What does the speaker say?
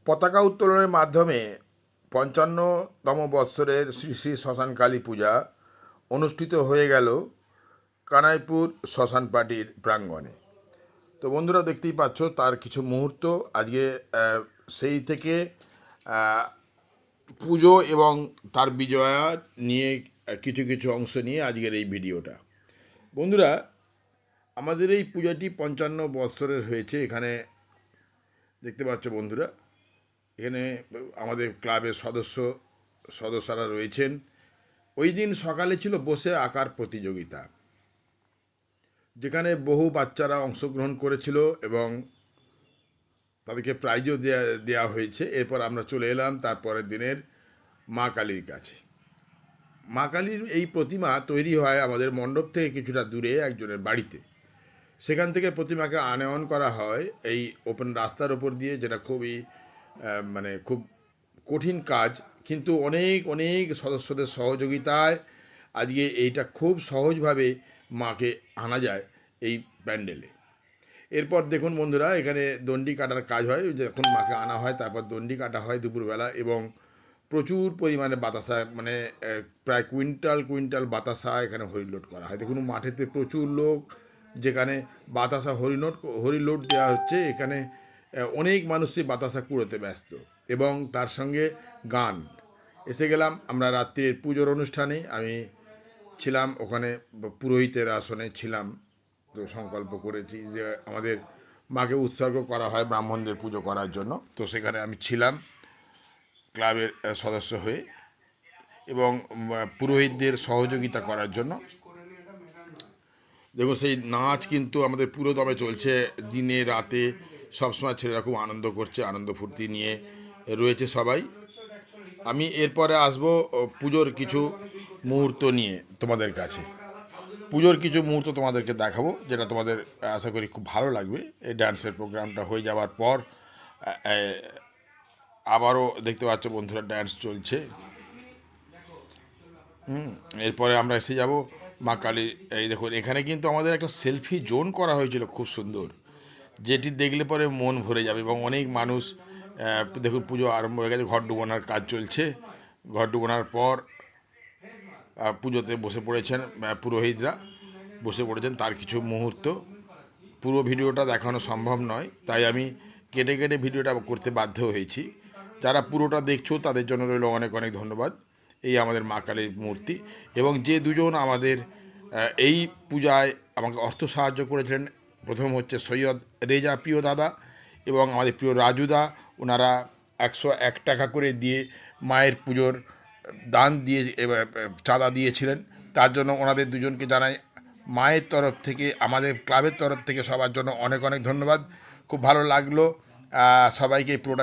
পতাকা উত্তোলনের মাধ্যমে ৫৫তম বৎসরের শ্রী শ্রী শ্মশানকালী পূজা অনুষ্ঠিত হয়ে গেল কানাইপুর শ্মশান পার্টির প্রাঙ্গণে। তো বন্ধুরা, দেখতেই পাচ্ছ তার কিছু মুহূর্ত আজকে সেই থেকে পুজো এবং তার বিজয়া নিয়ে কিছু কিছু অংশ নিয়ে আজকের এই ভিডিওটা। বন্ধুরা, আমাদের এই পূজাটি ৫৫ বৎসরের হয়েছে। এখানে দেখতে পাচ্ছ বন্ধুরা, এখানে আমাদের ক্লাবের সদস্যরা রয়েছেন। ওই দিন সকালে ছিল বসে আঁকার প্রতিযোগিতা, যেখানে বহু বাচ্চারা অংশগ্রহণ করেছিল এবং তাদেরকে প্রাইজও দেওয়া হয়েছে। এরপর আমরা চলে এলাম তারপরের দিনের মা কালীর কাছে। মা কালীর এই প্রতিমা তৈরি হয় আমাদের মণ্ডপ থেকে কিছুটা দূরে একজনের বাড়িতে। সেখান থেকে প্রতিমাকে আনয়ন করা হয় এই ওপেন রাস্তার ওপর দিয়ে, যেটা খুবই খুব কঠিন কাজ, কিন্তু অনেক অনেক সদস্যদের সহযোগিতায় আজকে এইটা খুব সহজভাবে মাকে আনা যায় এই প্যান্ডেলে। এরপর দেখুন বন্ধুরা, এখানে দণ্ডি কাটার কাজ হয়। যখন মাকে আনা হয় তারপর দণ্ডি কাটা হয় দুপুরবেলা, এবং প্রচুর পরিমাণে বাতাসা, প্রায় কুইন্টাল বাতাসা এখানে হরিলোড করা হয়। দেখুন মাঠেতে প্রচুর লোক, যেখানে বাতাসা হরিলোড দেওয়া হচ্ছে। এখানে অনেক মানুষই বাতাসা কুড়োতে ব্যস্ত, এবং তার সঙ্গে গান। এসে গেলাম আমরা রাত্রির পুজোর অনুষ্ঠানে। আমি ছিলাম ওখানে, পুরোহিতের আসনে ছিলাম। তো সংকল্প করেছি যে আমাদের মাকে উৎসর্গ করা হয় ব্রাহ্মণদের পুজো করার জন্য। তো সেখানে আমি ছিলাম ক্লাবের সদস্য হয়ে, এবং পুরোহিতদের সহযোগিতা করার জন্য। দেখুন সেই নাচ কিন্তু আমাদের পুরো দমে চলছে, দিনে রাতে সবসময় ছেলেরা খুব আনন্দ করছে, আনন্দ ফুর্তি নিয়ে রয়েছে সবাই। আমি এরপরে আসবো পুজোর কিছু মুহূর্ত নিয়ে তোমাদের কাছে। পুজোর কিছু মুহূর্ত তোমাদেরকে দেখাবো, যেটা তোমাদের আশা করি খুব ভালো লাগবে। এই ডান্সের প্রোগ্রামটা হয়ে যাওয়ার পর আবারও দেখতে পাচ্ছ বন্ধুরা ডান্স চলছে। এরপরে আমরা এসে যাব মা কালী। এই দেখুন, এখানে কিন্তু আমাদের একটা সেলফি জোন করা হয়েছিল, খুব সুন্দর, যেটি দেখলে পরে মন ভরে যাবে। এবং অনেক মানুষ, দেখুন পুজো আরম্ভ হয়ে গেছে, ঘট ডুবানোর কাজ চলছে। ঘট ডুবানোর পর পুজোতে বসে পড়েছেন পুরোহিতরা, বসে পড়েছেন। তার কিছু মুহূর্ত, পুরো ভিডিওটা দেখানো সম্ভব নয়, তাই আমি কেটে কেটে ভিডিওটা করতে বাধ্য হয়েছি। যারা পুরোটা দেখছো তাদের জন্য রইল অনেক অনেক ধন্যবাদ। এই আমাদের মা কালীর মূর্তি, এবং যে দুজন আমাদের এই পূজায় আমাকে অর্থ সাহায্য করেছিলেন, প্রথম হচ্ছে সৈয়দ রেজা প্রিয় দাদা এবং আমাদের প্রিয় রাজুদা। ওনারা 101 টাকা করে দিয়ে মায়ের পুজোর দান দিয়ে চাঁদা দিয়েছিলেন। তার জন্য ওনাদের দুজনকে জানাই মায়ের তরফ থেকে, আমাদের ক্লাবের তরফ থেকে সবার জন্য অনেক অনেক ধন্যবাদ। খুব ভালো লাগলো সবাইকে পুরোটা